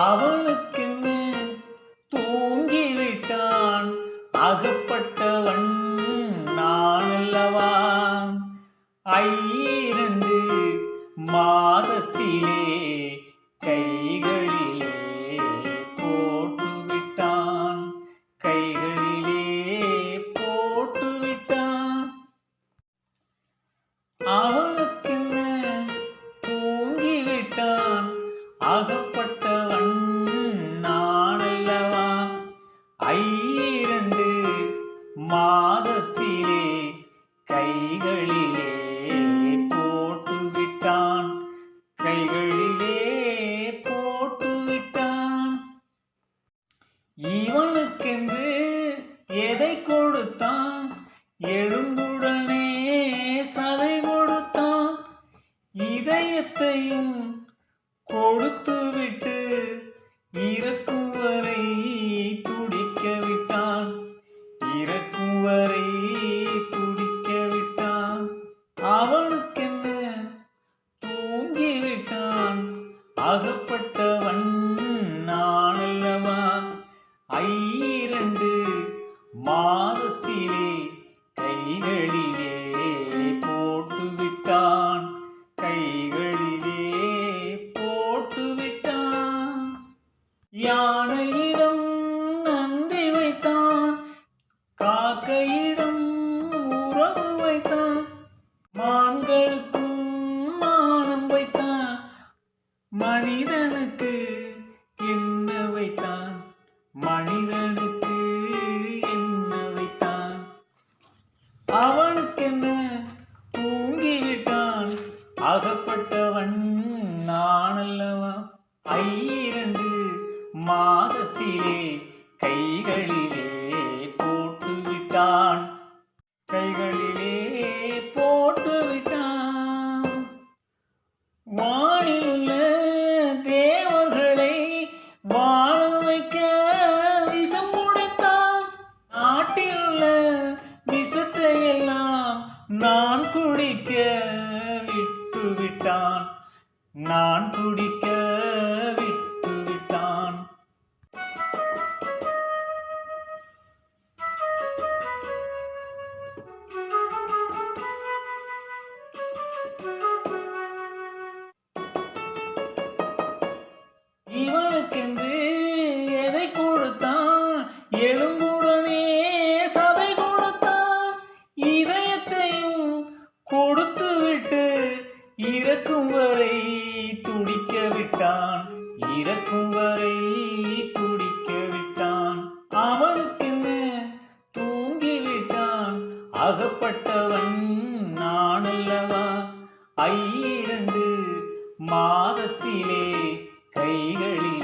அவனுக்கென்ன தூங்கிவிட்டான் அகப்பட்டவன் நானல்லவா 2 மாதத்திலே கைகளிலே போட்டுவிட்டான் அவனுக்கென்ன தூங்கிவிட்டான் அகப்பட்டவன் நானல்லவா 2 மாதத்திலே கைகளிலே போட்டுவிட்டான் இவனுக்கென்று எதை கொடுத்தான் எலும்புடனே சதை கொடுத்தான் இதயத்தையும் கொடுத்துவிட்டு இறக்கும் வரை துடிக்க விட்டான் அவனுக்கென்ன தூங்கிவிட்டான் அகப்பட்டவன் நானல்லவா 2 மாதத்திலே கைகளிலே போட்டுவிட்டான் யானையிடம் நன்றி வைத்தான் காக்கையிடம் உறவு வைத்தான் மான்களுக்கும் மானம் வைத்தான் மனிதனுக்கு என்ன வைத்தான் அவனுக்கென்ன தூங்கிவிட்டான் அகப்பட்டவன் நானல்லவா 2 மாதத்திலே கைகளிலே போட்டுவிட்டான் வானில் உள்ள தேவர்களை வாழ வைக்க விஷம் கொடுத்தான் நாட்டில் உள்ள விஷத்தை எல்லாம் நான் குடிக்க விட்டுவிட்டான் இவனுக்கென்று எதை கொடுத்தான் எலும்புடனே சதை கொடுத்தான் இதயத்தையும் கொடுத்துவிட்டு இறக்கும் வரை துடிக்க விட்டான் அவனுக்கென்ன தூங்கிவிட்டான் அகப்பட்டவன் நானல்லவா 2 மாதத்திலே கைகளில்